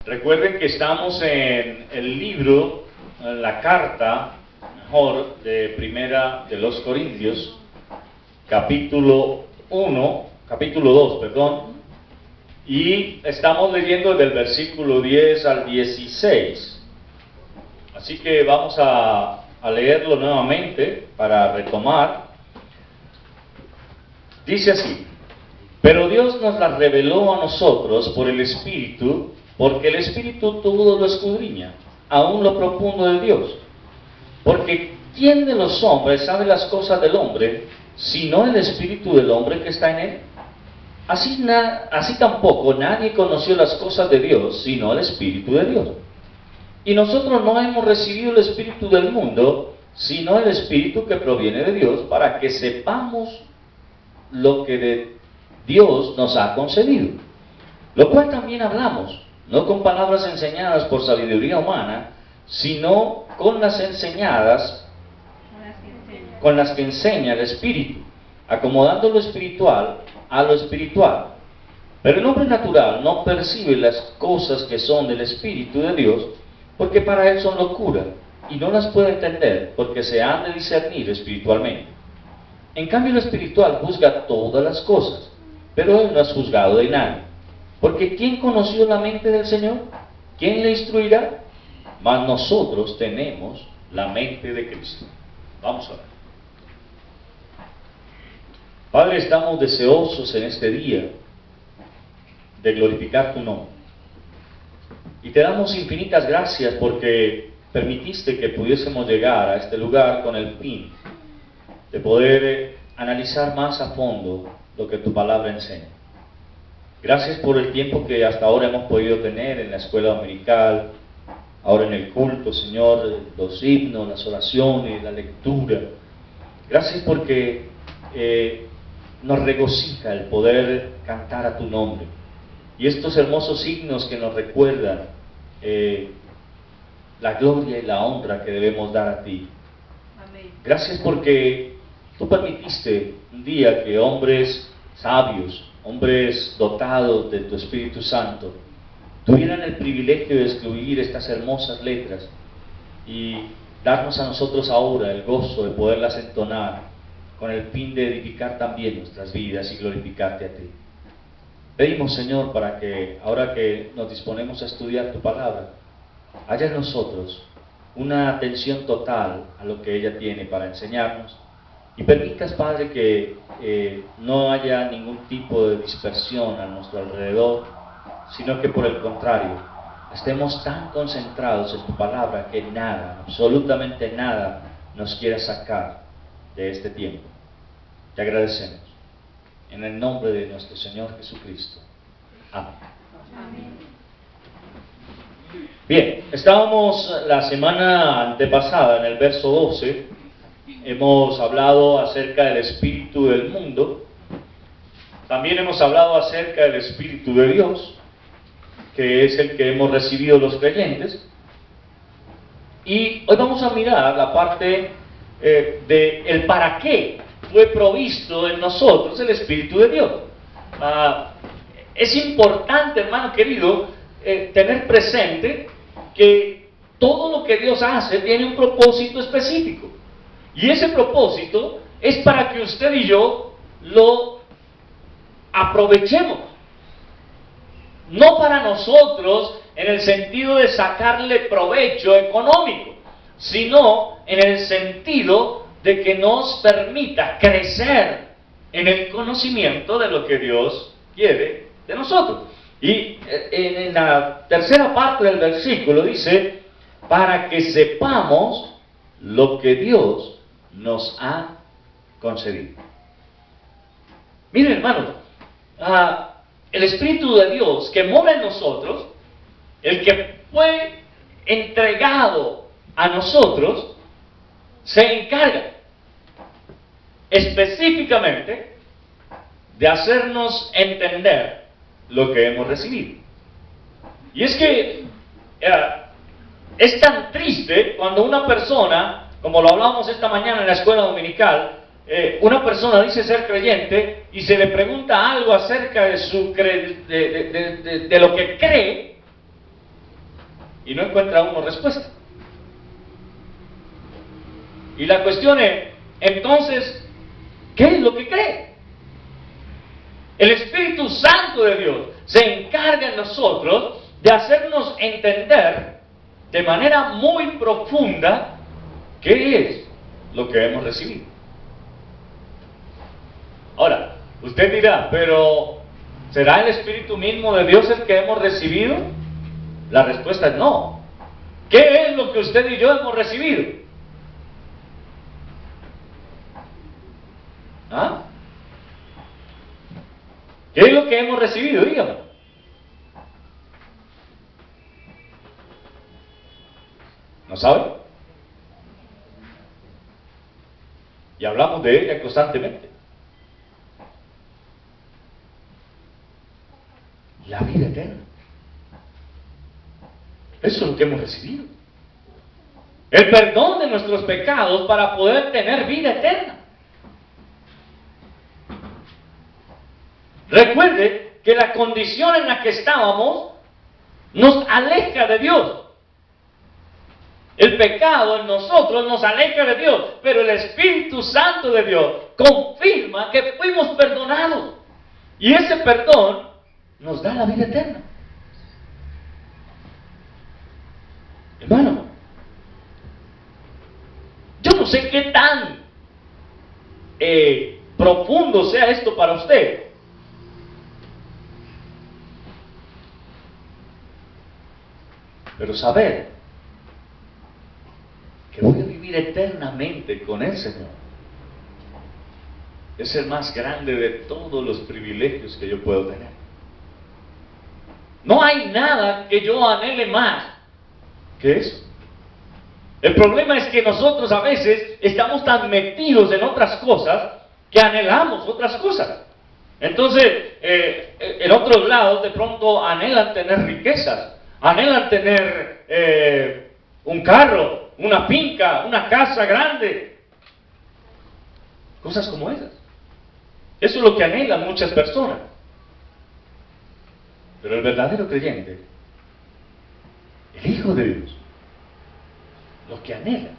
Recuerden que estamos en el libro, en la carta, mejor, de Primera de los Corintios, capítulo 2, y estamos leyendo del versículo 10 al 16. Así que vamos a leerlo nuevamente para retomar. Dice así: pero Dios nos la reveló a nosotros por el Espíritu, porque el Espíritu todo lo escudriña, aún lo profundo de Dios. Porque ¿quién de los hombres sabe las cosas del hombre, sino el Espíritu del hombre que está en él? Así tampoco nadie conoció las cosas de Dios, sino el Espíritu de Dios. Y nosotros no hemos recibido el Espíritu del mundo, sino el Espíritu que proviene de Dios, para que sepamos lo que de Dios nos ha concedido. Lo cual también hablamos, no con palabras enseñadas por sabiduría humana, sino con las que enseña el Espíritu, acomodando lo espiritual a lo espiritual. Pero el hombre natural no percibe las cosas que son del Espíritu de Dios, porque para él son locura, y no las puede entender, porque se han de discernir espiritualmente. En cambio, lo espiritual juzga todas las cosas, pero él no es juzgado de nadie. Porque ¿quién conoció la mente del Señor? ¿Quién le instruirá? Mas nosotros tenemos la mente de Cristo. Vamos a ver. Padre, estamos deseosos en este día de glorificar tu nombre. Y te damos infinitas gracias porque permitiste que pudiésemos llegar a este lugar con el fin de poder analizar más a fondo lo que tu palabra enseña. Gracias por el tiempo que hasta ahora hemos podido tener en la escuela dominical, ahora en el culto, Señor, los himnos, las oraciones, la lectura. Gracias porque nos regocija el poder cantar a tu nombre. Y estos hermosos signos que nos recuerdan la gloria y la honra que debemos dar a ti. Amén. Gracias porque tú permitiste un día que hombres sabios, hombres dotados de tu Espíritu Santo, tuvieran el privilegio de escribir estas hermosas letras y darnos a nosotros ahora el gozo de poderlas entonar con el fin de edificar también nuestras vidas y glorificarte a ti. Pedimos, Señor, para que ahora que nos disponemos a estudiar tu palabra, haya en nosotros una atención total a lo que ella tiene para enseñarnos, y permitas, Padre, que no haya ningún tipo de dispersión a nuestro alrededor, sino que por el contrario, estemos tan concentrados en tu palabra que nada, absolutamente nada, nos quiera sacar de este tiempo. Te agradecemos. En el nombre de nuestro Señor Jesucristo. Amén. Amén. Bien, estábamos la semana antepasada en el verso 12. Hemos hablado acerca del espíritu del mundo. También hemos hablado acerca del Espíritu de Dios, que es el que hemos recibido los creyentes. Y hoy vamos a mirar la parte de el para qué fue provisto en nosotros el Espíritu de Dios. Es importante, hermano querido, tener presente que todo lo que Dios hace tiene un propósito específico. Y ese propósito es para que usted y yo lo aprovechemos. No para nosotros en el sentido de sacarle provecho económico, sino en el sentido de que nos permita crecer en el conocimiento de lo que Dios quiere de nosotros. Y en la tercera parte del versículo dice, para que sepamos lo que Dios nos ha concedido. Miren, hermanos, el Espíritu de Dios que mora en nosotros, el que fue entregado a nosotros, se encarga específicamente de hacernos entender lo que hemos recibido. Y es que es tan triste cuando una persona, como lo hablamos esta mañana en la escuela dominical, una persona dice ser creyente y se le pregunta algo acerca de lo que cree, y no encuentra uno respuesta. Y la cuestión es, entonces, ¿qué es lo que cree? El Espíritu Santo de Dios se encarga en nosotros de hacernos entender de manera muy profunda qué es lo que hemos recibido. Ahora, usted dirá, pero ¿será el Espíritu mismo de Dios el que hemos recibido? La respuesta es no. ¿Qué es lo que usted y yo hemos recibido? ¿Ah? ¿Qué es lo que hemos recibido? Dígame. ¿No sabe? Y hablamos de ella constantemente. La vida eterna. Eso es lo que hemos recibido. El perdón de nuestros pecados para poder tener vida eterna. Recuerde que la condición en la que estábamos nos aleja de Dios. El pecado en nosotros nos aleja de Dios, pero el Espíritu Santo de Dios confirma que fuimos perdonados. Y ese perdón nos da la vida eterna. Hermano, yo no sé qué tan profundo sea esto para usted. Pero saber que voy a vivir eternamente con el Señor es el más grande de todos los privilegios que yo puedo tener. No hay nada que yo anhele más que eso. El problema es que nosotros a veces estamos tan metidos en otras cosas que anhelamos otras cosas. Entonces, en otros lados de pronto anhelan tener riquezas, anhelan tener un carro, una finca, una casa grande, cosas como esas. Eso es lo que anhelan muchas personas. Pero el verdadero creyente, el Hijo de Dios, lo que anhela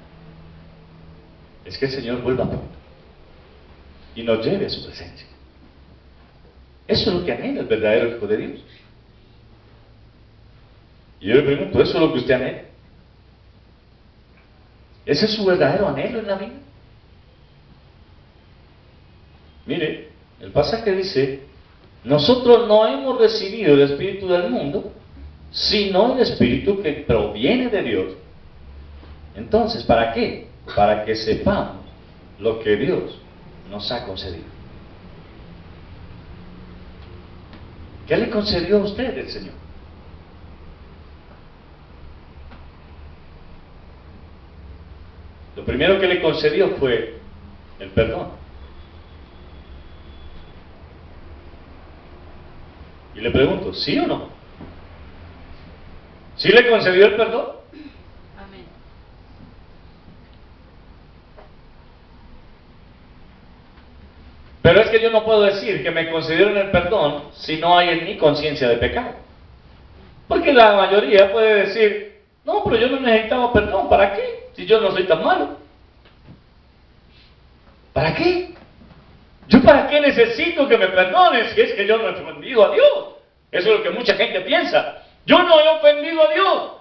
es que el Señor vuelva pronto y nos lleve a su presencia. Eso es lo que anhela el verdadero Hijo de Dios. Y yo le pregunto, ¿eso es lo que usted anhela? ¿Ese es su verdadero anhelo en la vida? Mire, el pasaje dice, nosotros no hemos recibido el Espíritu del mundo, sino el Espíritu que proviene de Dios. Entonces, ¿para qué? Para que sepamos lo que Dios nos ha concedido. ¿Qué le concedió a usted el Señor? Lo primero que le concedió fue el perdón. Y le pregunto, ¿sí o no? ¿Sí le concedió el perdón? Amén. Pero es que yo no puedo decir que me concedieron el perdón si no hay en mí conciencia de pecado. Porque la mayoría puede decir, no, pero yo no necesitaba perdón, ¿para qué? Si yo no soy tan malo. ¿Para qué? ¿Yo para qué necesito que me perdones si es que yo no he ofendido a Dios? Eso es lo que mucha gente piensa. Yo no he ofendido a Dios.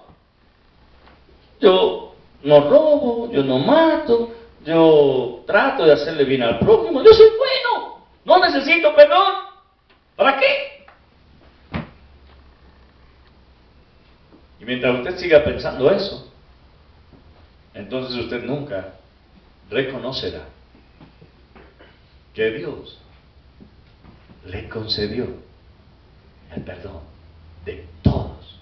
Yo no robo, yo no mato, yo trato de hacerle bien al prójimo. Yo soy bueno, no necesito perdón. ¿Para qué? Y mientras usted siga pensando eso, entonces usted nunca reconocerá que Dios le concedió el perdón de todos,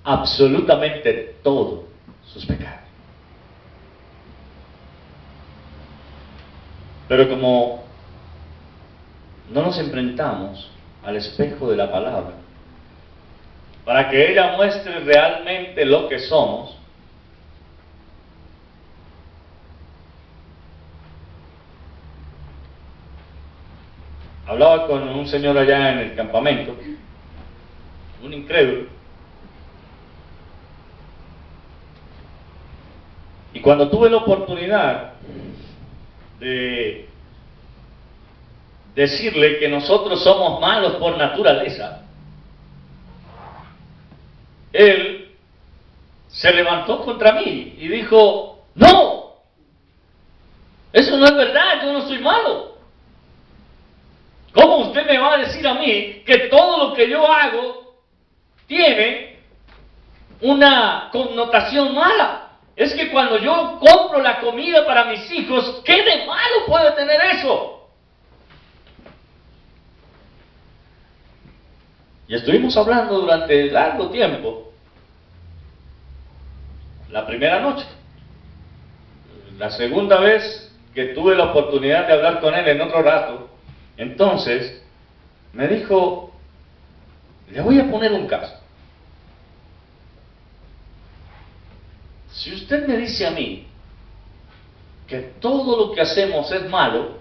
absolutamente todos sus pecados. Pero como no nos enfrentamos al espejo de la palabra, para que ella muestre realmente lo que somos, hablaba con un señor allá en el campamento, un incrédulo, Y cuando tuve la oportunidad de decirle que nosotros somos malos por naturaleza, él se levantó contra mí y dijo: no, eso no es verdad, yo no soy malo. ¿Cómo usted me va a decir a mí que todo lo que yo hago tiene una connotación mala? Es que cuando yo compro la comida para mis hijos, ¿qué de malo puede tener eso? Y estuvimos hablando durante largo tiempo. La primera noche. La segunda vez que tuve la oportunidad de hablar con él en otro rato, entonces me dijo: le voy a poner un caso. Si usted me dice a mí que todo lo que hacemos es malo,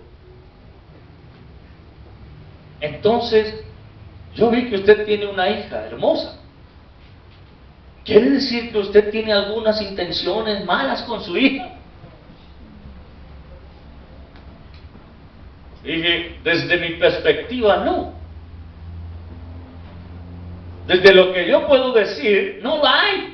entonces yo vi que usted tiene una hija hermosa. ¿Quiere decir que usted tiene algunas intenciones malas con su hija? Dije: desde mi perspectiva, no. Desde lo que yo puedo decir, no la hay.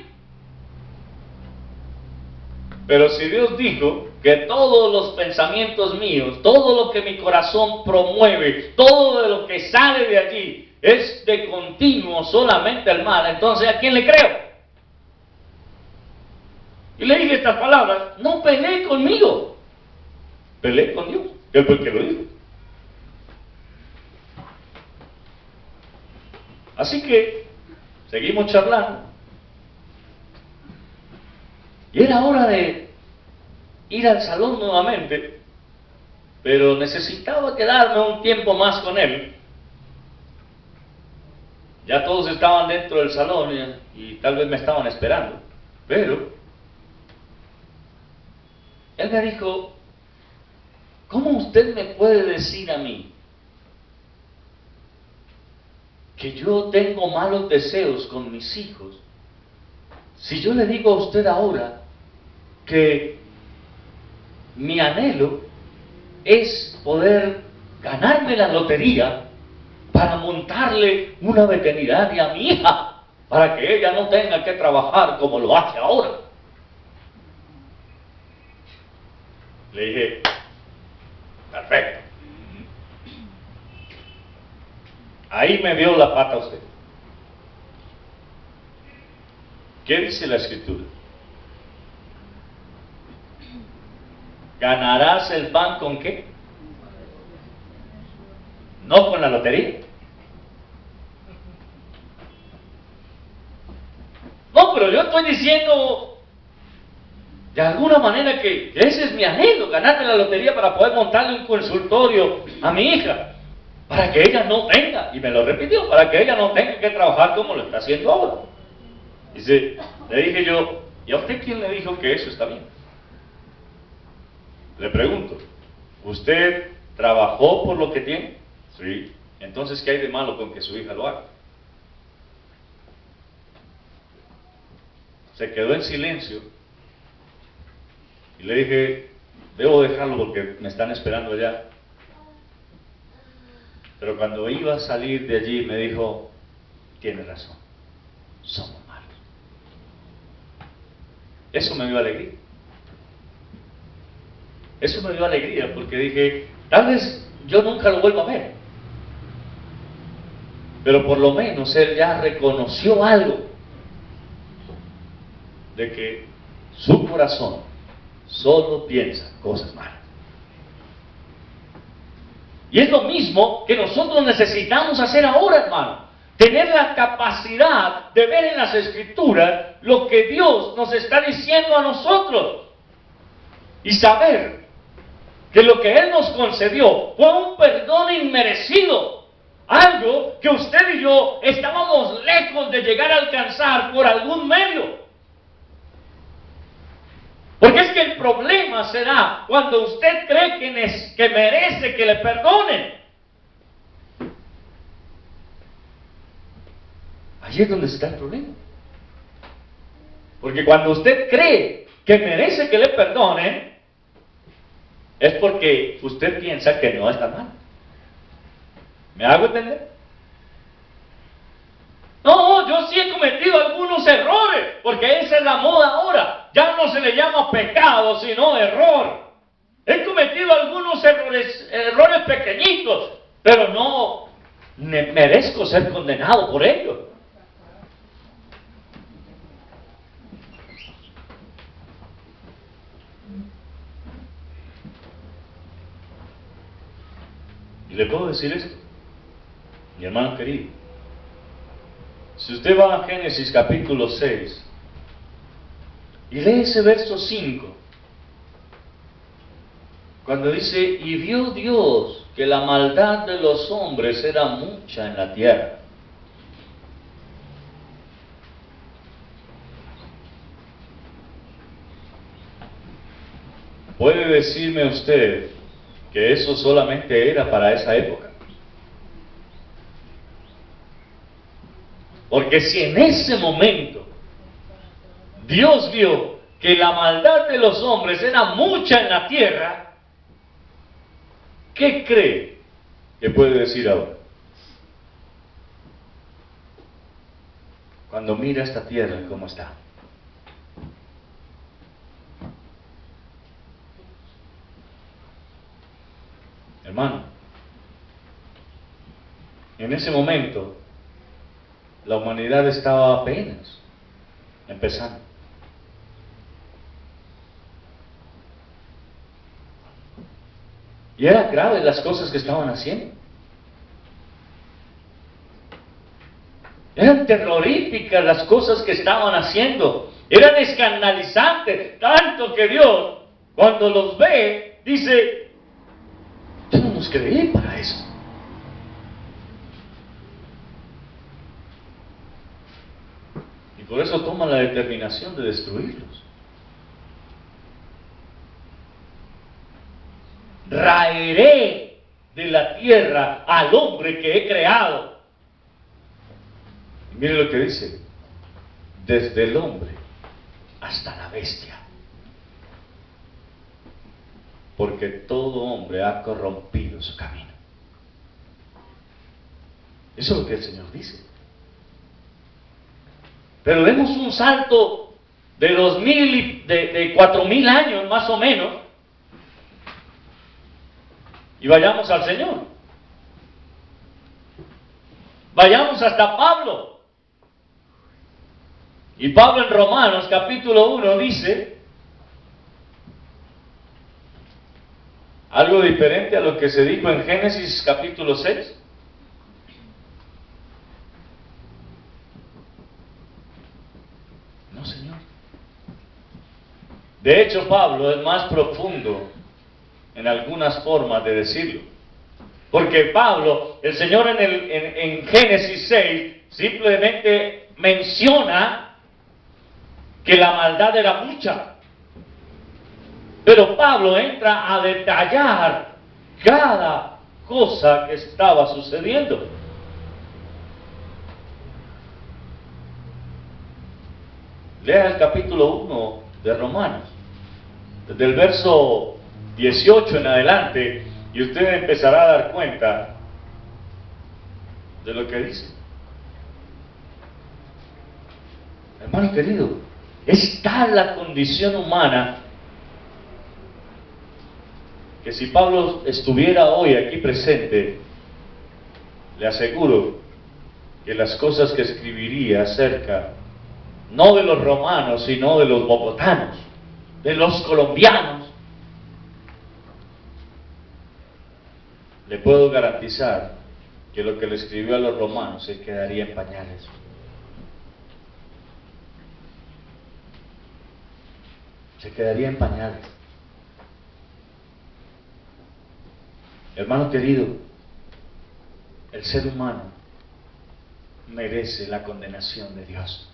Pero si Dios dijo que todos los pensamientos míos, todo lo que mi corazón promueve, todo de lo que sale de allí, es de continuo solamente el mal, entonces ¿a quién le creo? Y le dije estas palabras: no peleé conmigo, peleé con Dios, que fue el que lo dijo. Así que seguimos charlando. Y era hora de ir al salón nuevamente, pero necesitaba quedarme un tiempo más con él. Ya todos estaban dentro del salón y tal vez me estaban esperando. Pero él me dijo: ¿cómo usted me puede decir a mí que yo tengo malos deseos con mis hijos, si yo le digo a usted ahora que mi anhelo es poder ganarme la lotería para montarle una veterinaria a mi hija, para que ella no tenga que trabajar como lo hace ahora? Le dije: perfecto. Ahí me dio la pata usted. ¿Qué dice la Escritura? ¿Ganarás el pan con qué? No con la lotería. No, pero yo estoy diciendo de alguna manera que ese es mi anhelo, ganarme la lotería para poder montarle un consultorio a mi hija, para que ella no tenga, y me lo repitió, para que ella no tenga que trabajar como lo está haciendo ahora. Dice, le dije yo: ¿y a usted quién le dijo que eso está bien? Le pregunto: ¿usted trabajó por lo que tiene? Sí. Entonces, ¿qué hay de malo con que su hija lo haga? Se quedó en silencio y le dije: debo dejarlo porque me están esperando allá. Pero cuando iba a salir de allí me dijo: tiene razón, somos malos. Eso me dio alegría. Eso me dio alegría porque dije: tal vez yo nunca lo vuelva a ver, pero por lo menos él ya reconoció algo, de que su corazón solo piensa cosas malas. Y es lo mismo que nosotros necesitamos hacer ahora, hermano. Tener la capacidad de ver en las Escrituras lo que Dios nos está diciendo a nosotros. Y saber que lo que Él nos concedió fue un perdón inmerecido. Algo que usted y yo estábamos lejos de llegar a alcanzar por algún medio. Porque es que el problema será cuando usted cree que merece que le perdonen. Allí es donde está el problema. Porque cuando usted cree que merece que le perdonen, es porque usted piensa que no está mal. ¿Me hago entender? No, yo sí he cometido algunos errores, porque esa es la moda ahora. Ya no se le llama pecado, sino error. He cometido algunos errores pequeñitos, pero no merezco ser condenado por ello. Y le puedo decir esto, mi hermano querido. Si usted va a Génesis capítulo 6 y lee ese verso 5, cuando dice, y vio Dios que la maldad de los hombres era mucha en la tierra. ¿Puede decirme usted que eso solamente era para esa época? Porque si en ese momento Dios vio que la maldad de los hombres era mucha en la tierra, ¿qué cree que puede decir ahora? Cuando mira esta tierra, ¿cómo está? Hermano, en ese momento, la humanidad estaba apenas empezando. Y eran graves las cosas que estaban haciendo. Eran terroríficas las cosas que estaban haciendo. Eran escandalizantes, tanto que Dios, cuando los ve, dice, yo no nos creí para eso. Y por eso toma la determinación de destruirlos. Raeré de la tierra al hombre que he creado. Y mire lo que dice, desde el hombre hasta la bestia. Porque todo hombre ha corrompido su camino. Eso es lo que el Señor dice. Pero demos un salto de 2000, de 4000 años más o menos, y vayamos al Señor. Vayamos hasta Pablo. Y Pablo en Romanos capítulo 1 dice algo diferente a lo que se dijo en Génesis capítulo 6. No, Señor. De hecho, Pablo es más profundo en algunas formas de decirlo. Porque Pablo, el Señor en Génesis 6, simplemente menciona que la maldad era mucha. Pero Pablo entra a detallar cada cosa que estaba sucediendo. Lea el capítulo 1 de Romanos, desde el verso 18 en adelante, y usted empezará a dar cuenta de lo que dice. Hermano querido, es tal la condición humana que si Pablo estuviera hoy aquí presente, le aseguro que las cosas que escribiría acerca, no de los romanos, sino de los bogotanos, de los colombianos, le puedo garantizar que lo que le escribió a los romanos se quedaría en pañales. Se quedaría en pañales. Hermano querido, el ser humano merece la condenación de Dios.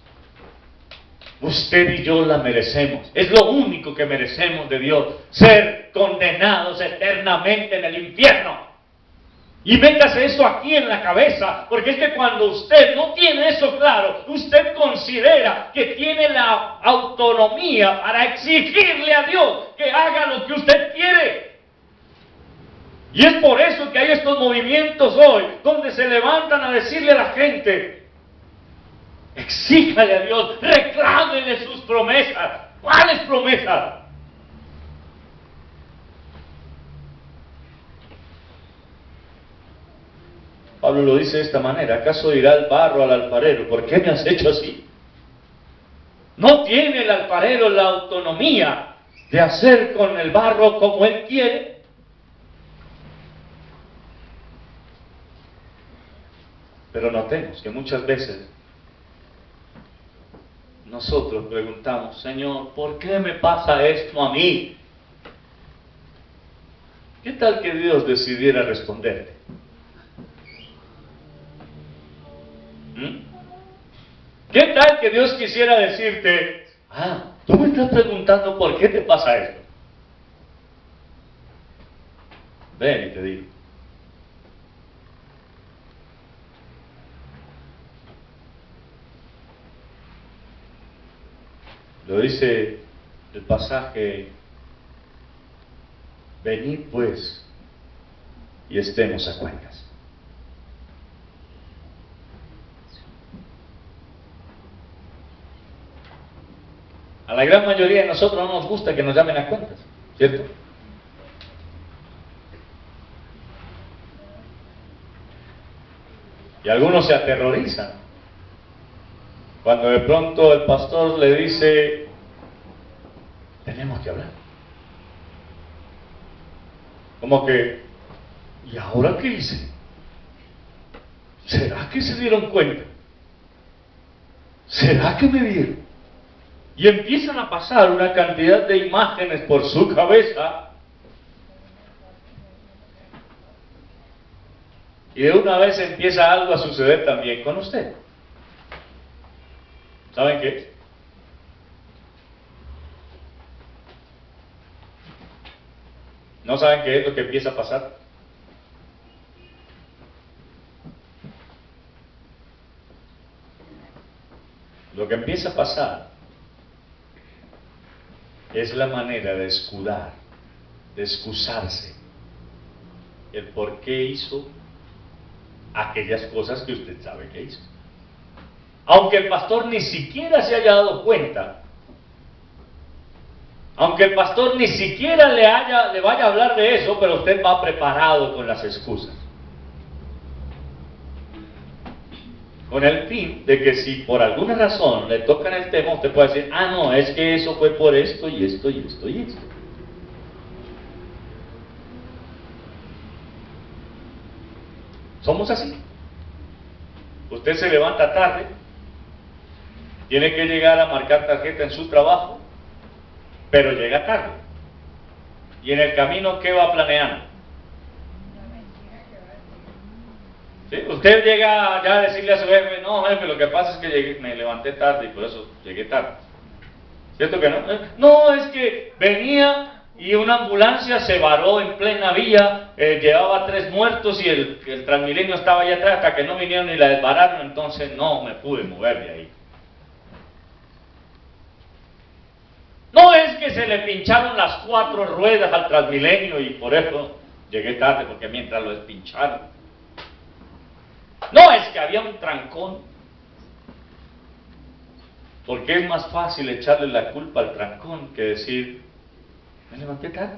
Usted y yo la merecemos. Es lo único que merecemos de Dios, ser condenados eternamente en el infierno. Y métase eso aquí en la cabeza, porque es que cuando usted no tiene eso claro, usted considera que tiene la la autonomía para exigirle a Dios que haga lo que usted quiere. Y es por eso que hay estos movimientos hoy, donde se levantan a decirle a la gente: exíjale a Dios, reclámele sus promesas. ¿Cuáles promesas? Pablo lo dice de esta manera: ¿acaso dirá el barro al alfarero, ¿por qué me has hecho así? No tiene el alfarero la autonomía de hacer con el barro como él quiere. Pero notemos que muchas veces nosotros preguntamos: Señor, ¿por qué me pasa esto a mí? ¿Qué tal que Dios decidiera responderte? ¿Qué tal que Dios quisiera decirte: tú me estás preguntando por qué te pasa esto? Ven y te digo. Lo dice el pasaje: venid pues y estemos a cuentas. A la gran mayoría de nosotros no nos gusta que nos llamen a cuentas, ¿cierto? Y algunos se aterrorizan cuando de pronto el pastor le dice: tenemos que hablar. Como que, ¿y ahora qué hice? ¿Será que se dieron cuenta? ¿Será que me vieron? Y empiezan a pasar una cantidad de imágenes por su cabeza, y de una vez empieza algo a suceder también con usted. ¿Saben qué? ¿No saben qué es lo que empieza a pasar? Lo que empieza a pasar es la manera de escudar, de excusarse el por qué hizo aquellas cosas que usted sabe que hizo. Aunque el pastor ni siquiera se haya dado cuenta, aunque el pastor ni siquiera le vaya a hablar de eso, pero usted va preparado con las excusas, con el fin de que si por alguna razón le tocan el tema, usted puede decir: no, es que eso fue por esto y esto y esto y esto. Somos así. Usted se levanta tarde, tiene que llegar a marcar tarjeta en su trabajo, pero llega tarde. Y en el camino, ¿qué va planeando? ¿Sí? Usted llega ya a decirle a su jefe: no, jefe, lo que pasa es que me levanté tarde y por eso llegué tarde. ¿Cierto que no? No, es que venía y una ambulancia se varó en plena vía, llevaba 3 muertos y el Transmilenio estaba allá atrás, hasta que no vinieron y la desbararon, entonces no me pude mover de ahí. No es que se le pincharon las 4 ruedas al Transmilenio y por eso llegué tarde, porque mientras lo despincharon. No es que había un trancón, porque es más fácil echarle la culpa al trancón que decir: me levanté tarde.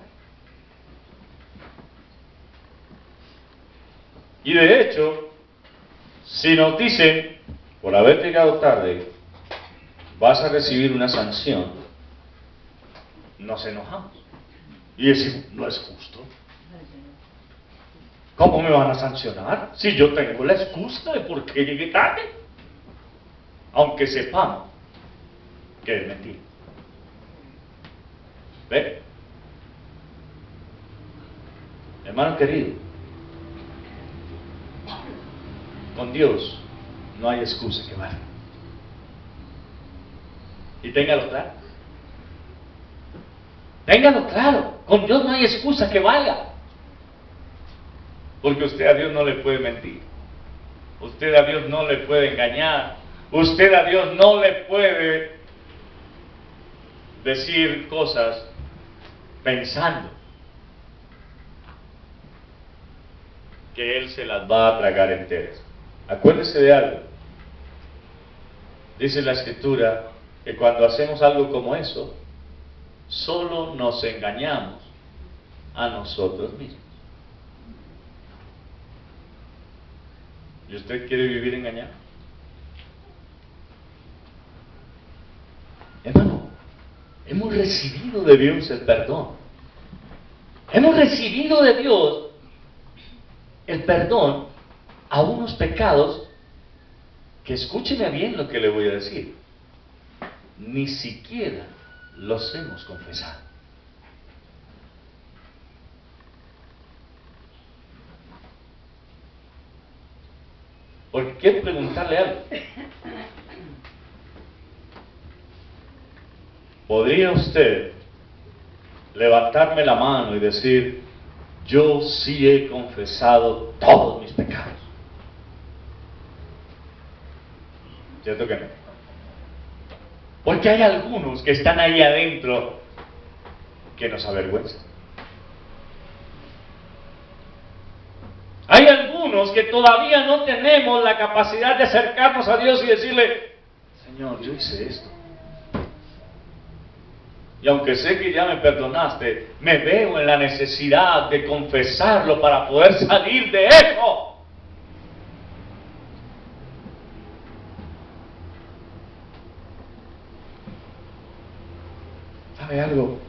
Y de hecho, si nos dicen: por haber llegado tarde vas a recibir una sanción, nos enojamos y decimos: no es justo. ¿Cómo me van a sancionar si yo tengo la excusa de por qué llegué tarde? Aunque sepamos que es mentira. ¿Ve? Hermano querido, con Dios no hay excusa que valga. Y téngalo claro. Téngalo claro, con Dios no hay excusa que valga. Porque usted a Dios no le puede mentir. Usted a Dios no le puede engañar. Usted a Dios no le puede decir cosas pensando que Él se las va a tragar enteras. Acuérdese de algo. Dice la Escritura que cuando hacemos algo como eso, solo nos engañamos a nosotros mismos. ¿Y usted quiere vivir engañado? Hermano, hemos recibido de Dios el perdón. Hemos recibido de Dios el perdón a unos pecados que, escúcheme bien lo que le voy a decir, ni siquiera los hemos confesado. Porque quiero preguntarle algo. ¿Podría usted levantarme la mano y decir: yo sí he confesado todos mis pecados? ¿Cierto que no? Porque hay algunos que están ahí adentro que nos avergüenzan. Hay algunos que todavía no tenemos la capacidad de acercarnos a Dios y decirle: Señor, yo hice esto. Y aunque sé que ya me perdonaste, me veo en la necesidad de confesarlo para poder salir de eso. ¿Sabe algo?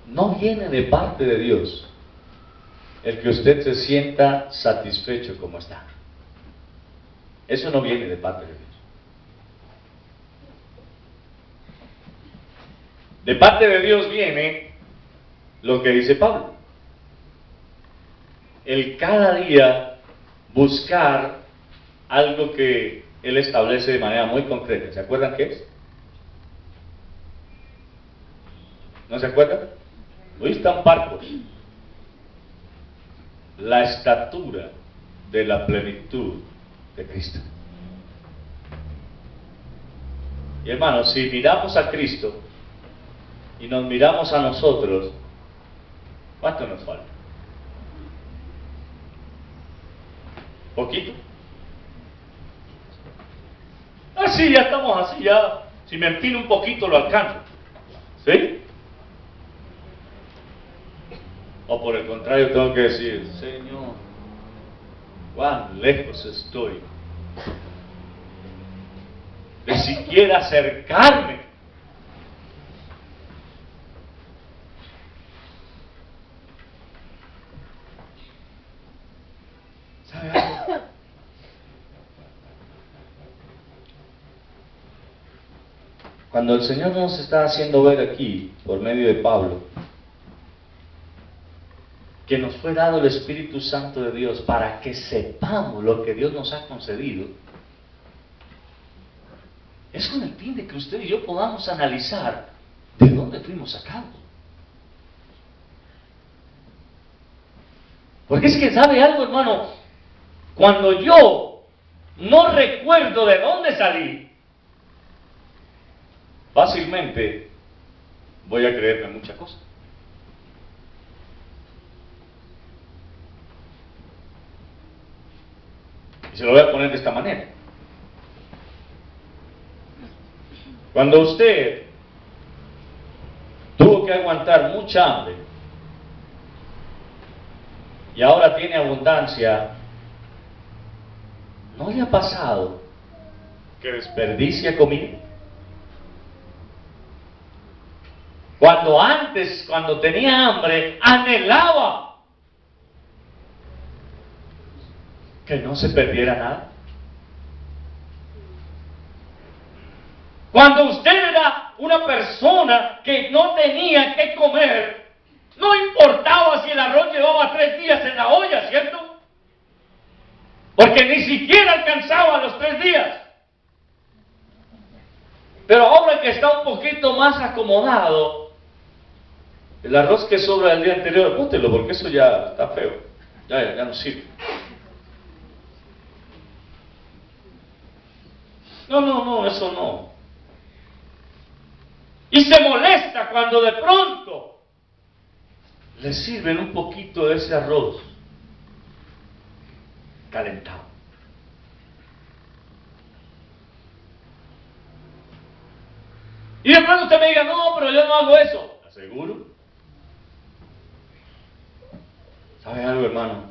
No viene de parte de Dios el que usted se sienta satisfecho como está. Eso no viene de parte de Dios. De parte de Dios viene lo que dice Pablo: el cada día buscar algo que él establece de manera muy concreta. ¿Se acuerdan qué es? ¿No se acuerdan? Hoy están parcos. La estatura de la plenitud de Cristo. Y hermanos, si miramos a Cristo y nos miramos a nosotros, ¿cuánto nos falta? ¿Poquito? Sí, ya estamos así, ya. Si me empino un poquito lo alcanzo. ¿Sí? O por el contrario tengo que decir: Señor, cuán lejos estoy de siquiera acercarme. ¿Sabe algo? Cuando el Señor nos está haciendo ver aquí, por medio de Pablo, que nos fue dado el Espíritu Santo de Dios para que sepamos lo que Dios nos ha concedido, es con el fin de que usted y yo podamos analizar de dónde fuimos sacados. Porque es que, ¿sabe algo, hermano? Cuando yo no recuerdo de dónde salí, fácilmente voy a creerme muchas cosas. Y se lo voy a poner de esta manera. Cuando usted tuvo que aguantar mucha hambre y ahora tiene abundancia, ¿no le ha pasado que desperdicia comida? Cuando antes, cuando tenía hambre, anhelaba que no se perdiera nada. Cuando usted era una persona que no tenía que comer, no importaba si el arroz llevaba 3 días en la olla, ¿cierto? Porque ni siquiera alcanzaba los 3 días. Pero ahora que está un poquito más acomodado, el arroz que sobra del día anterior, bótelo porque eso ya está feo, ya no sirve. No, no, no, eso no. Y se molesta cuando de pronto le sirven un poquito de ese arroz calentado. Y de pronto usted me diga, no, pero yo no hago eso. ¿Seguro? ¿Sabe algo, hermano?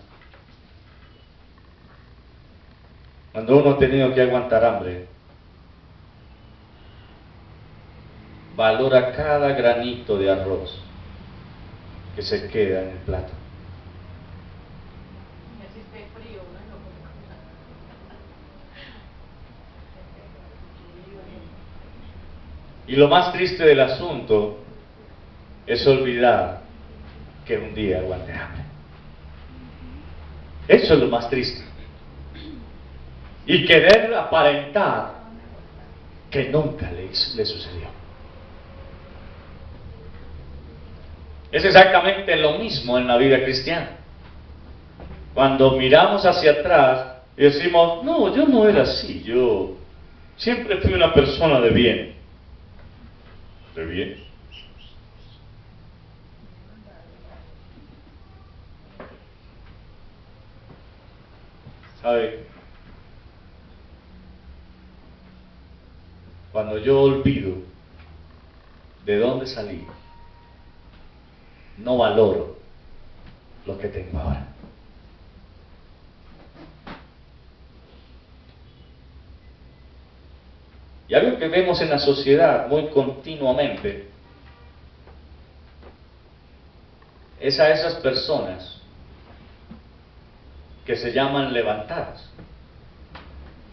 Cuando uno ha tenido que aguantar hambre, valora cada granito de arroz que se queda en el plato. Y lo más triste del asunto es olvidar que un día aguanté hambre. Eso es lo más triste. Y querer aparentar que nunca le sucedió. Es exactamente lo mismo en la vida cristiana. Cuando miramos hacia atrás y decimos, no, yo no era así, yo siempre fui una persona de bien. ¿De bien? ¿Sabe? Cuando yo olvido de dónde salí, no valoro lo que tengo ahora. Y algo que vemos en la sociedad muy continuamente es a esas personas que se llaman levantadas.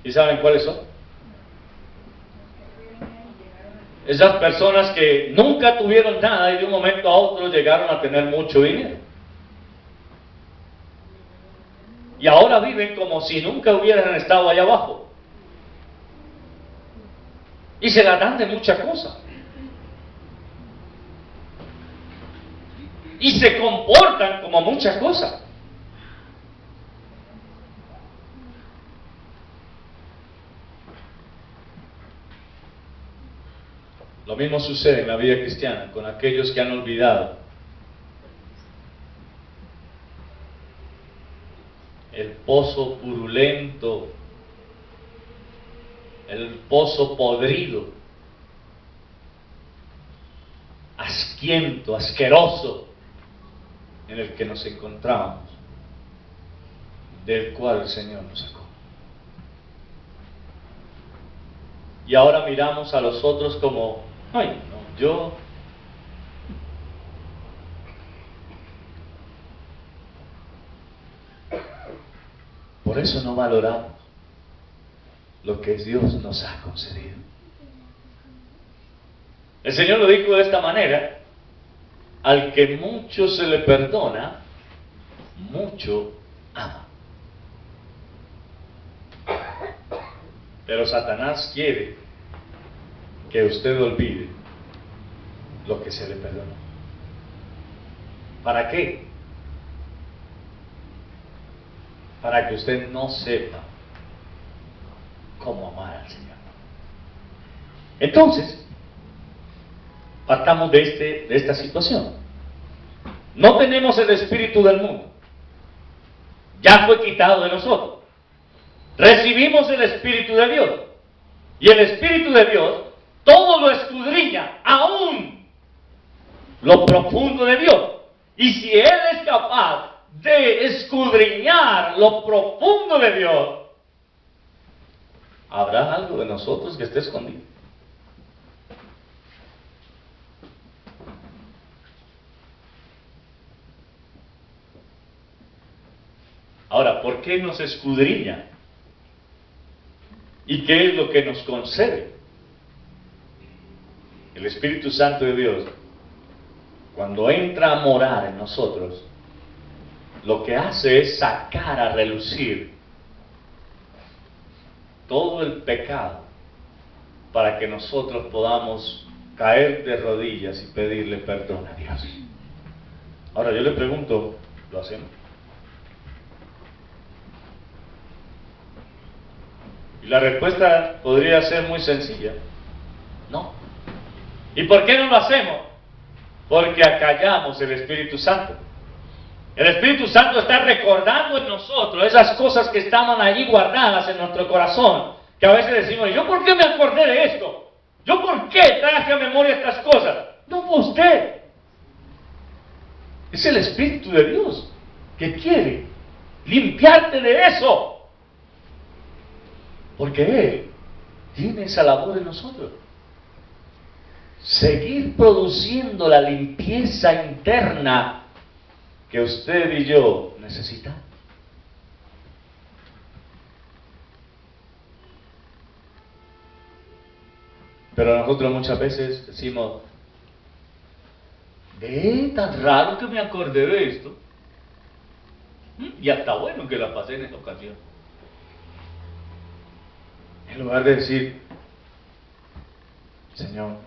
¿Y saben cuáles son? Esas personas que nunca tuvieron nada y de un momento a otro llegaron a tener mucho dinero. Y ahora viven como si nunca hubieran estado allá abajo. Y se la dan de muchas cosas. Y se comportan como muchas cosas. Lo mismo sucede en la vida cristiana con aquellos que han olvidado el pozo purulento, el pozo podrido, asquiento, asqueroso, en el que nos encontramos, del cual el Señor nos sacó. Y ahora miramos a los otros como, ay, no, yo... Por eso no valoramos lo que Dios nos ha concedido. El Señor lo dijo de esta manera: al que mucho se le perdona, mucho ama. Pero Satanás quiere que usted olvide lo que se le perdonó. ¿Para qué? Para que usted no sepa cómo amar al Señor. Entonces, partamos de esta situación. No tenemos el espíritu del mundo. Ya fue quitado de nosotros. Recibimos el Espíritu de Dios. Y el Espíritu de Dios todo lo escudriña, aún lo profundo de Dios. Y si Él es capaz de escudriñar lo profundo de Dios, ¿habrá algo de nosotros que esté escondido? Ahora, ¿por qué nos escudriña? ¿Y qué es lo que nos concede? El Espíritu Santo de Dios, cuando entra a morar en nosotros, lo que hace es sacar a relucir todo el pecado para que nosotros podamos caer de rodillas y pedirle perdón a Dios. Ahora yo le pregunto, ¿lo hacemos? Y la respuesta podría ser muy sencilla. No. ¿Y por qué no lo hacemos? Porque acallamos el Espíritu Santo. El Espíritu Santo está recordando en nosotros esas cosas que estaban allí guardadas en nuestro corazón, que a veces decimos, ¿yo por qué me acordé de esto? ¿Yo por qué traje a memoria estas cosas? No fue usted. Es el Espíritu de Dios que quiere limpiarte de eso. Porque Él tiene esa labor en nosotros. Seguir produciendo la limpieza interna que usted y yo necesitamos. Pero nosotros muchas veces decimos, tan raro que me acordé de esto. Y hasta bueno que la pasé en esta ocasión. En lugar de decir, Señor,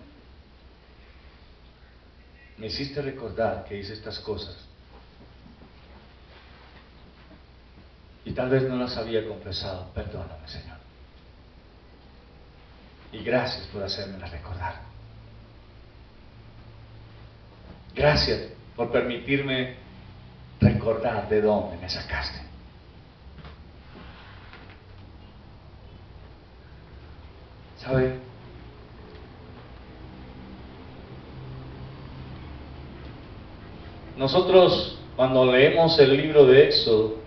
me hiciste recordar que hice estas cosas. Y tal vez no las había confesado. Perdóname, Señor. Y gracias por hacérmelas recordar. Gracias por permitirme recordar de dónde me sacaste. ¿Sabe? Nosotros, cuando leemos el libro de Éxodo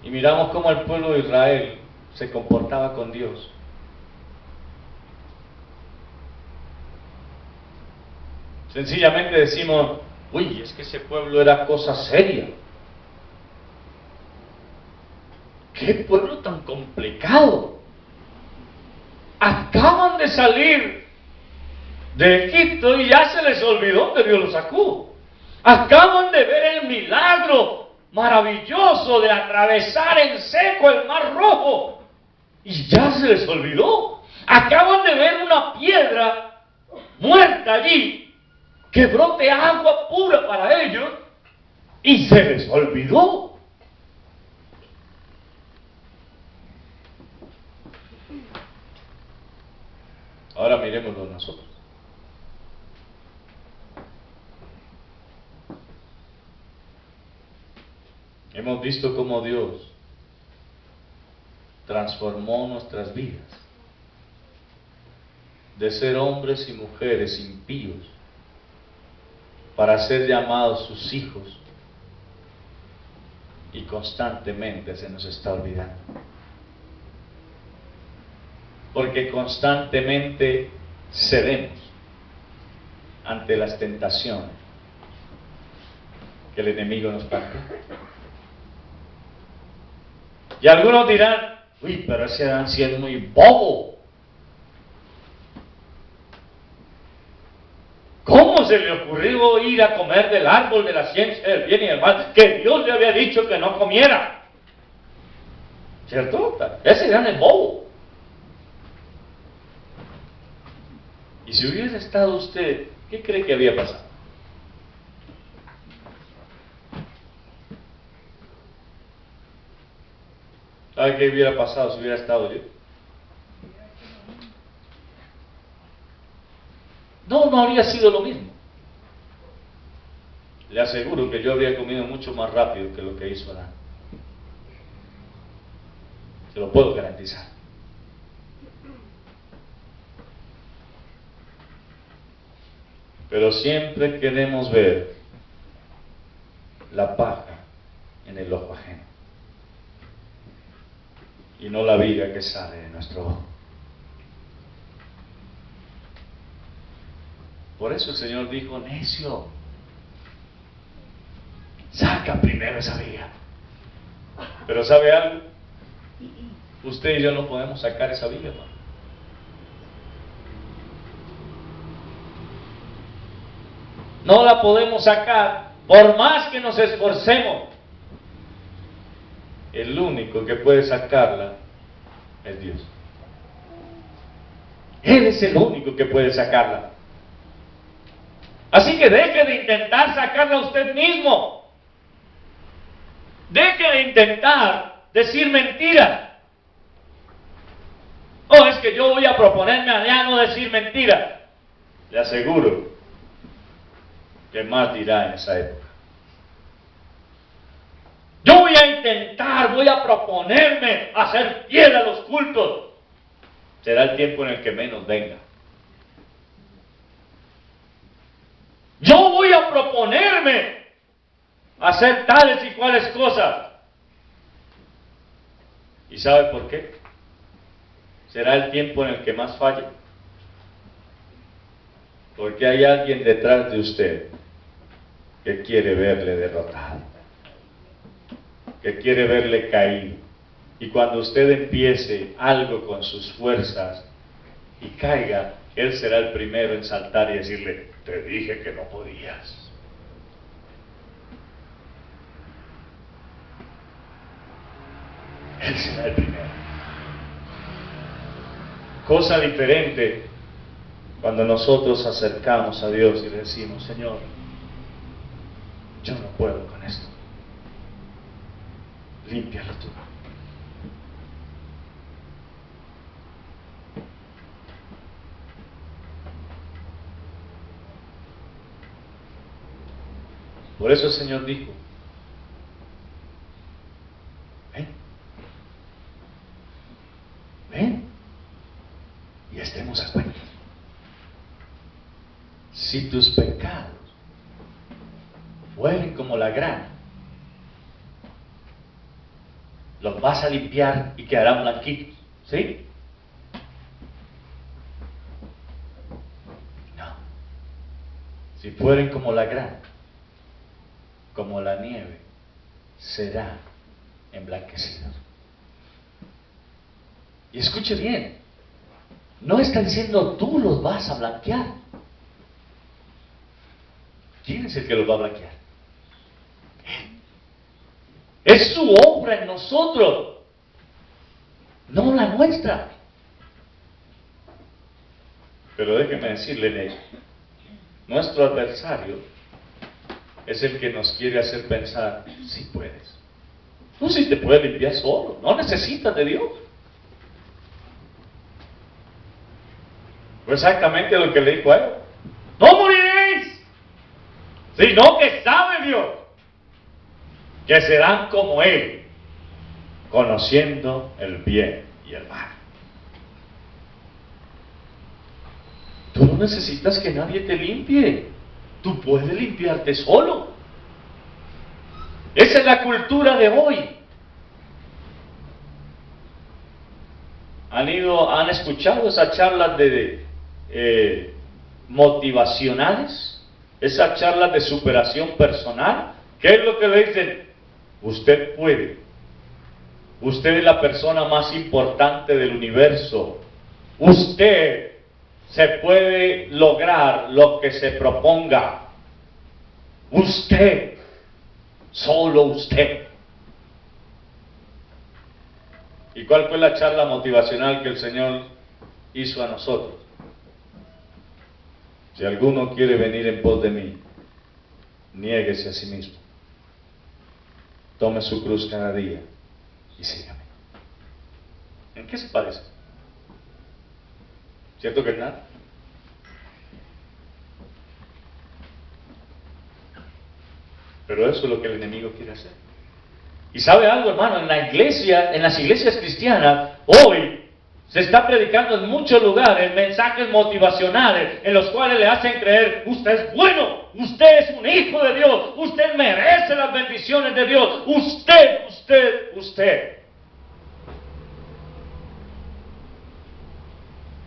y miramos cómo el pueblo de Israel se comportaba con Dios, sencillamente decimos, uy, es que ese pueblo era cosa seria. ¡Qué pueblo tan complicado! Acaban de salir de Egipto y ya se les olvidó que Dios los sacó. Acaban de ver el milagro maravilloso de atravesar en seco el Mar Rojo y ya se les olvidó. Acaban de ver una piedra muerta allí que brote agua pura para ellos y se les olvidó. Ahora miremoslo nosotros. Hemos visto cómo Dios transformó nuestras vidas de ser hombres y mujeres impíos para ser llamados sus hijos, y constantemente se nos está olvidando. Porque constantemente cedemos ante las tentaciones que el enemigo nos plantea. Y algunos dirán, uy, pero ese anciano es muy bobo. ¿Cómo se le ocurrió ir a comer del árbol de la ciencia del bien y del mal que Dios le había dicho que no comiera? ¿Cierto? Ese gran es bobo. Y si hubiese estado usted, ¿qué cree que había pasado? ¿Sabe qué hubiera pasado si hubiera estado yo? No habría sido lo mismo. Le aseguro que yo habría comido mucho más rápido que lo que hizo Adán. Se lo puedo garantizar. Pero siempre queremos ver la paja en el ojo ajeno y no la viga que sale de nuestro ojo. Por eso el Señor dijo, necio, saca primero esa viga. Pero ¿sabe algo? Usted y yo no podemos sacar esa viga, hermano. No la podemos sacar por más que nos esforcemos. El único que puede sacarla es Dios. Él es el único que puede sacarla. Así que deje de intentar sacarla usted mismo. Deje de intentar decir mentiras. Oh, es que yo voy a proponerme a ya no decir mentiras. Le aseguro que más dirá en esa época. Yo voy a intentar, voy a proponerme a ser fiel a los cultos. Será el tiempo en el que menos venga. Yo voy a proponerme a hacer tales y cuales cosas. ¿Y sabe por qué? Será el tiempo en el que más falle. Porque hay alguien detrás de usted que quiere verle derrotado, que quiere verle caído. Y cuando usted empiece algo con sus fuerzas y caiga, él será el primero en saltar y decirle: te dije que no podías. Él será el primero. Cosa diferente cuando nosotros acercamos a Dios y le decimos: Señor, yo no puedo con esto. Límpialo tú. Por eso el Señor dijo: ven, ven, y estemos a cuentas. Si tus pecados fueren como la grana, los vas a limpiar y quedarán blanquitos, ¿sí? No. Si fueren como la grana, como la nieve, serán emblanquecidos. Y escuche bien, no está diciendo tú los vas a blanquear. ¿Quién es el que los va a blanquear? Él. Es su obra en nosotros, no la nuestra. Pero déjeme decirle, nuestro adversario es el que nos quiere hacer pensar: si puedes. Tú sí te puedes limpiar solo, no necesitas de Dios. Fue exactamente lo que le dijo a él: no moriréis, sino que sabe Dios que serán como Él, conociendo el bien y el mal. Tú no necesitas que nadie te limpie. Tú puedes limpiarte solo. Esa es la cultura de hoy. ¿Han escuchado esas charlas motivacionales? Esas charlas de superación personal. ¿Qué es lo que le dicen? Usted puede. Usted es la persona más importante del universo. Usted se puede lograr lo que se proponga. Usted, solo usted. ¿Y cuál fue la charla motivacional que el Señor hizo a nosotros? Si alguno quiere venir en pos de mí, niéguese a sí mismo. Tome su cruz cada día y sígame. ¿En qué se parece? ¿Cierto que nada? Pero eso es lo que el enemigo quiere hacer. Y sabe algo, hermano, en la iglesia, en las iglesias cristianas, hoy se está predicando en muchos lugares mensajes motivacionales en los cuales le hacen creer: usted es bueno, usted es un hijo de Dios, usted merece las bendiciones de Dios, usted.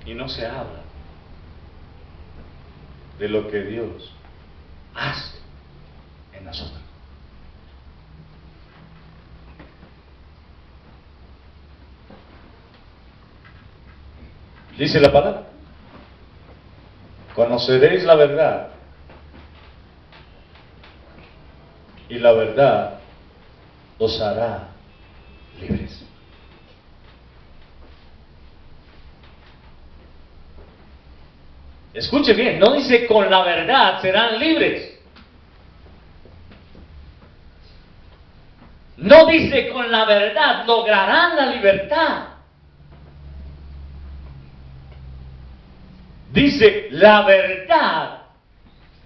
Y no se habla de lo que Dios hace en nosotros. Dice la palabra: conoceréis la verdad, y la verdad os hará libres. Escuche bien, no dice con la verdad serán libres. No dice con la verdad lograrán la libertad. Dice, la verdad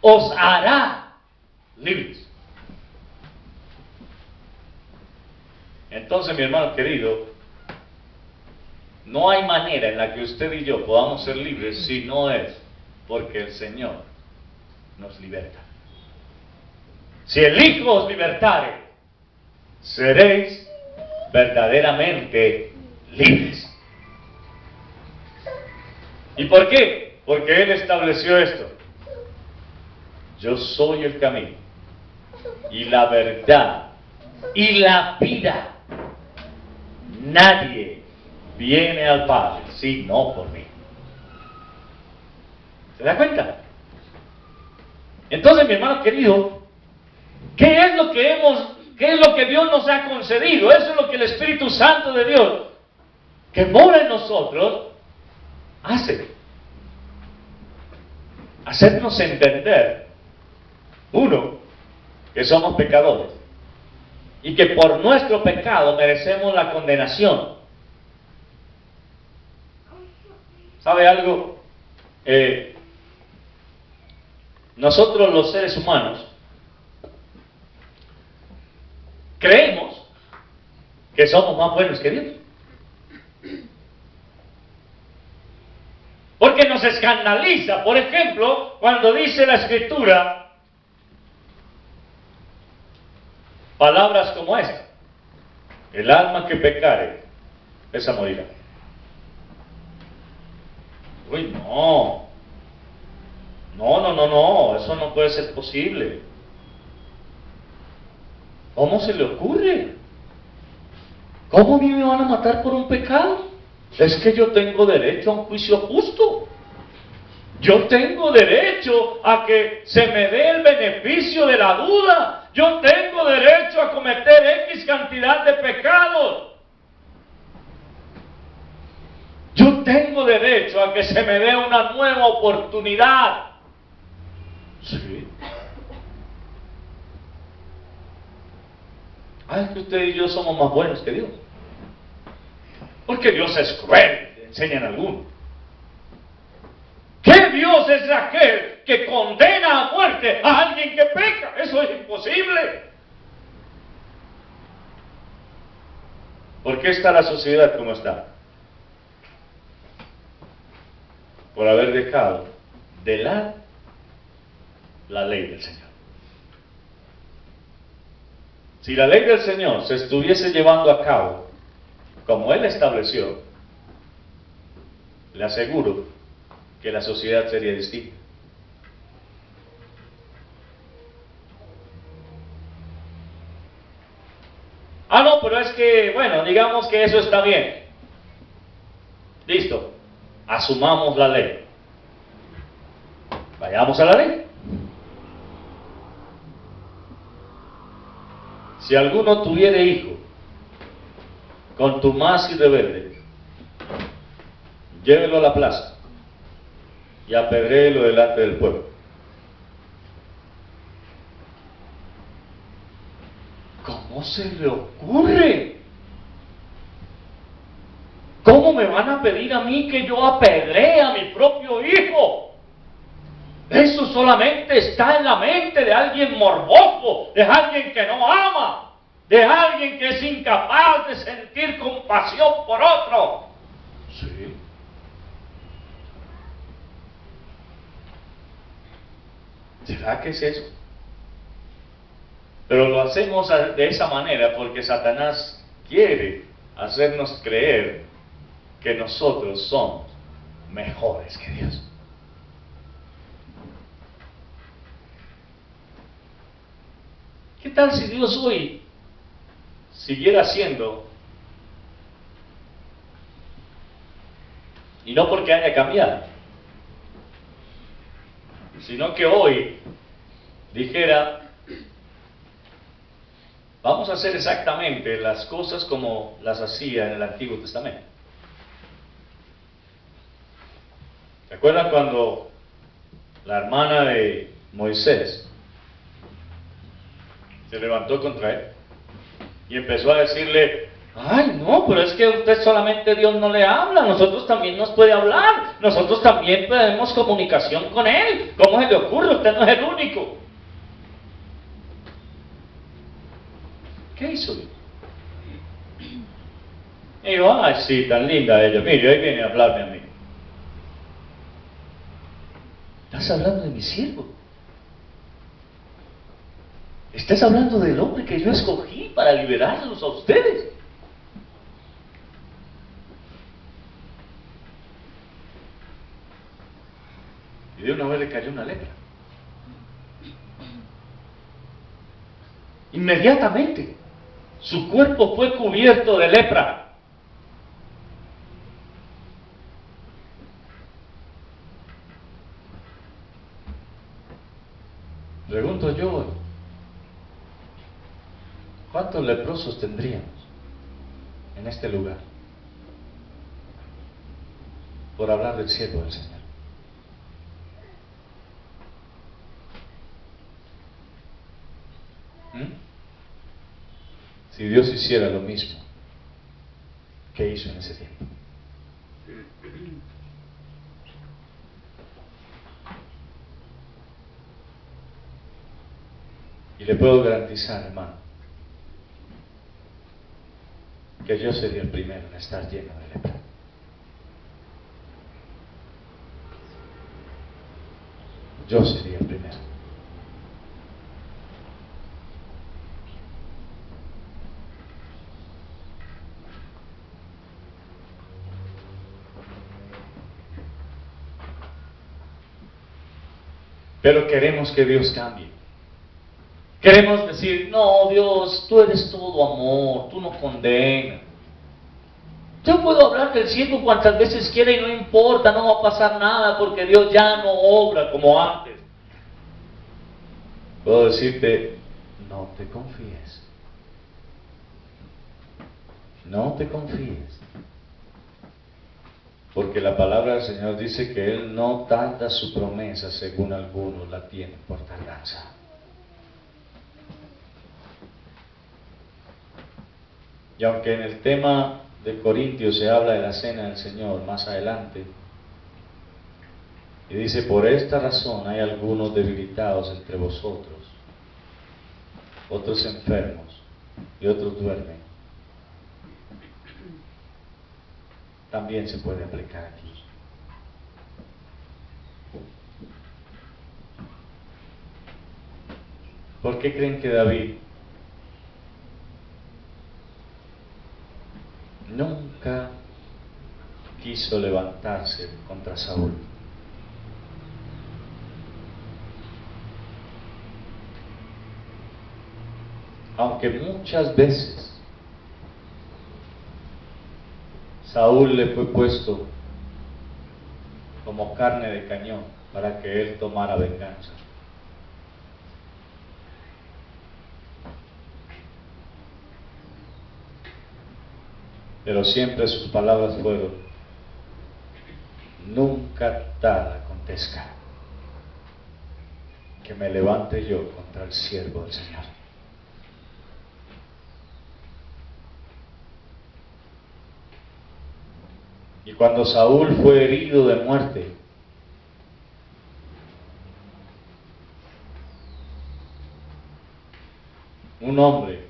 os hará libres. Entonces, mi hermano querido, no hay manera en la que usted y yo podamos ser libres si no es porque el Señor nos liberta. Si el Hijo os libertare, seréis verdaderamente libres. ¿Y por qué? Porque Él estableció esto. Yo soy el camino y la verdad y la vida. Nadie viene al Padre si no por mí. ¿Se da cuenta? Entonces, mi hermano querido, ¿qué es lo que Dios nos ha concedido? Eso es lo que el Espíritu Santo de Dios, que mora en nosotros, hace. Hacernos entender, uno, que somos pecadores y que por nuestro pecado merecemos la condenación. ¿Sabe algo? Nosotros los seres humanos creemos que somos más buenos que Dios. Porque nos escandaliza, por ejemplo, cuando dice la Escritura palabras como esta: el alma que pecare, esa morirá. Uy, no, eso no puede ser posible. ¿Cómo se le ocurre? ¿Cómo a mí me van a matar por un pecado? Es que yo tengo derecho a un juicio justo. Yo tengo derecho a que se me dé el beneficio de la duda. Yo tengo derecho a cometer X cantidad de pecados. Yo tengo derecho a que se me dé una nueva oportunidad. Sí. Es que usted y yo somos más buenos que Dios. Porque Dios es cruel, enseñan algunos. ¿Qué Dios es aquel que condena a muerte a alguien que peca? Eso es imposible. ¿Por qué está la sociedad como está? Por haber dejado de lado la ley del Señor. Si la ley del Señor se estuviese llevando a cabo como Él estableció, le aseguro que la sociedad sería distinta. No, pero es que, bueno, digamos que eso está bien. Listo, asumamos la ley. Vayamos a la ley. Si alguno tuviere hijo contumaz y rebelde, llévelo a la plaza y apedréelo delante del pueblo. ¿Cómo se le ocurre? ¿Cómo me van a pedir a mí que yo apedree a mi propio hijo? Eso solamente está en la mente de alguien morboso, de alguien que no ama, de alguien que es incapaz de sentir compasión por otro. Sí. ¿Será que es eso? Pero lo hacemos de esa manera porque Satanás quiere hacernos creer que nosotros somos mejores que Dios. ¿Qué tal si Dios hoy siguiera siendo, y no porque haya cambiado, sino que hoy dijera: vamos a hacer exactamente las cosas como las hacía en el Antiguo Testamento? ¿Se acuerdan cuando la hermana de Moisés se levantó contra él Y empezó a decirle, ay no, pero es que usted solamente Dios no le habla, nosotros también nos puede hablar, nosotros también tenemos comunicación con Él. ¿Cómo se le ocurre? Usted no es el único. ¿Qué hizo? Y dijo, ay sí, tan linda ella, mire, ahí viene a hablarme a mí. Estás hablando de mi siervo. Estás hablando del hombre que yo escogí para liberarlos a ustedes. Y de una vez le cayó una lepra. Inmediatamente, su cuerpo fue cubierto de lepra. Pregunto yo, ¿cuántos leprosos tendríamos en este lugar por hablar del siervo del Señor? Si Dios hiciera lo mismo que hizo en ese tiempo. Y le puedo garantizar, hermano, que yo sería el primero en estar lleno de lepra. Yo sería el primero. Pero queremos que Dios cambie. Queremos decir, no, Dios, tú eres todo amor, tú no condenas. Yo puedo hablar del siervo cuantas veces quiera y no importa, no va a pasar nada porque Dios ya no obra como antes. Puedo decirte, no te confíes. No te confíes. Porque la palabra del Señor dice que Él no tarda su promesa según algunos la tienen por tardanza. Y aunque en el tema de Corintios se habla de la cena del Señor más adelante, y dice, por esta razón hay algunos debilitados entre vosotros, otros enfermos y otros duermen. También se puede aplicar aquí. ¿Por qué creen que David nunca quiso levantarse contra Saúl? Aunque muchas veces Saúl le fue puesto como carne de cañón para que él tomara venganza. Pero siempre sus palabras fueron, nunca tal acontezca que me levante yo contra el siervo del Señor. Y cuando Saúl fue herido de muerte, un hombre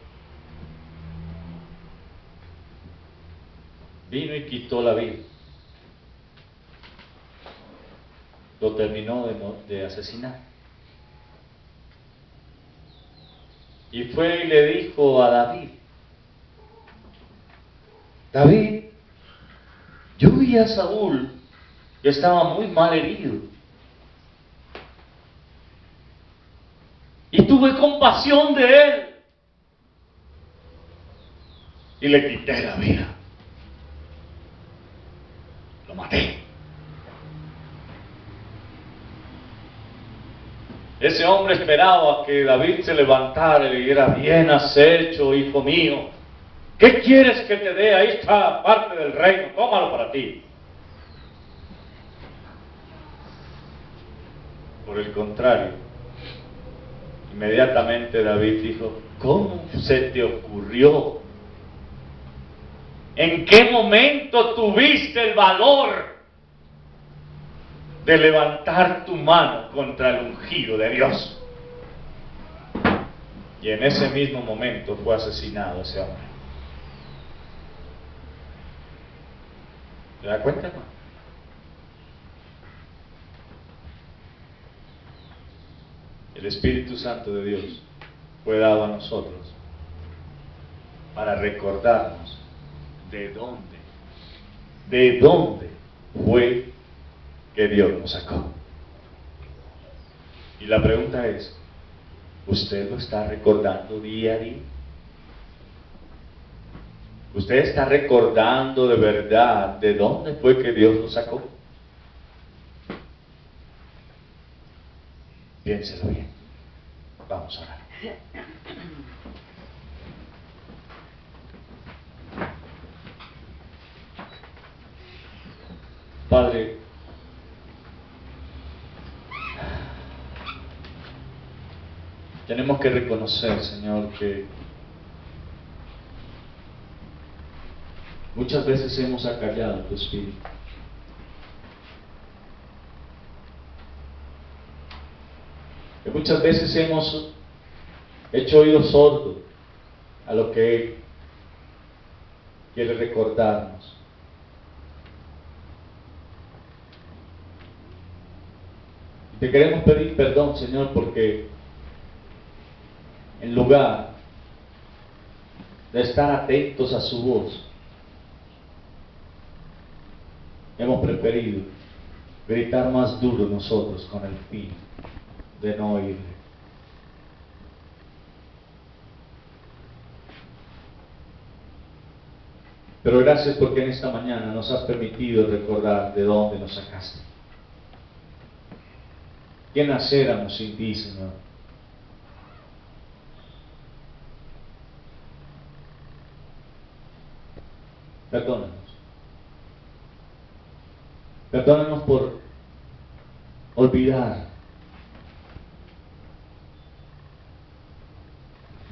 vino y quitó la vida, lo terminó de asesinar. Y fue y le dijo a David, David, yo vi a Saúl que estaba muy mal herido y tuve compasión de él y le quité la vida, lo maté. Ese hombre esperaba que David se levantara y le dijera, bien has hecho, hijo mío, ¿qué quieres que te dé? Ahí está parte del reino, tómalo para ti. Por el contrario, Inmediatamente David dijo, ¿cómo se te ocurrió? ¿En qué momento tuviste el valor de levantar tu mano contra el ungido de Dios? Y en ese mismo momento fue asesinado ese hombre. ¿Te das cuenta, hermano? El Espíritu Santo de Dios fue dado a nosotros para recordarnos de dónde fue que Dios nos sacó. Y la pregunta es, ¿usted lo está recordando día a día? ¿Usted está recordando de verdad de dónde fue que Dios lo sacó? Piénselo bien. Vamos a orar. Padre, tenemos que reconocer, Señor, que muchas veces hemos acallado tu Espíritu. Que muchas veces hemos hecho oídos sordos a lo que Él quiere recordarnos. Y te queremos pedir perdón, Señor, porque en lugar de estar atentos a su voz, hemos preferido gritar más duro nosotros con el fin de no oírle. Pero gracias porque en esta mañana nos has permitido recordar de dónde nos sacaste. ¿Quiénes éramos sin ti, Señor? Perdónanos. Perdónanos por olvidar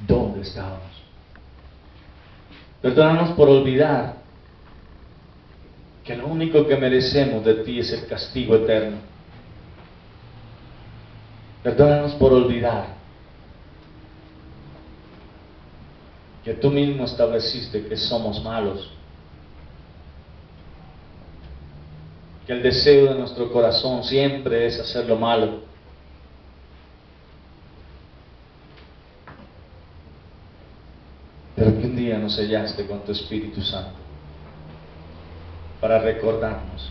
dónde estábamos. Perdónanos por olvidar que lo único que merecemos de ti es el castigo eterno. Perdónanos por olvidar que tú mismo estableciste que somos malos, que el deseo de nuestro corazón siempre es hacer lo malo. Pero que un día nos sellaste con tu Espíritu Santo para recordarnos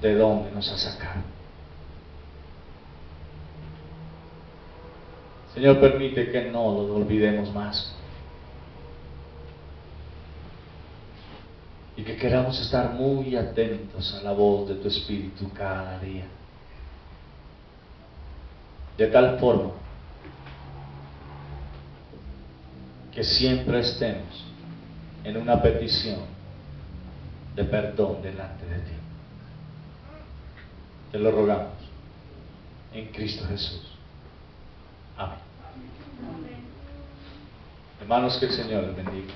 de dónde nos has sacado. Señor, permite que no lo olvidemos más y que queramos estar muy atentos a la voz de tu Espíritu cada día, de tal forma que siempre estemos en una petición de perdón delante de ti. Te lo rogamos en Cristo Jesús. Amén. Hermanos, que el Señor les bendiga.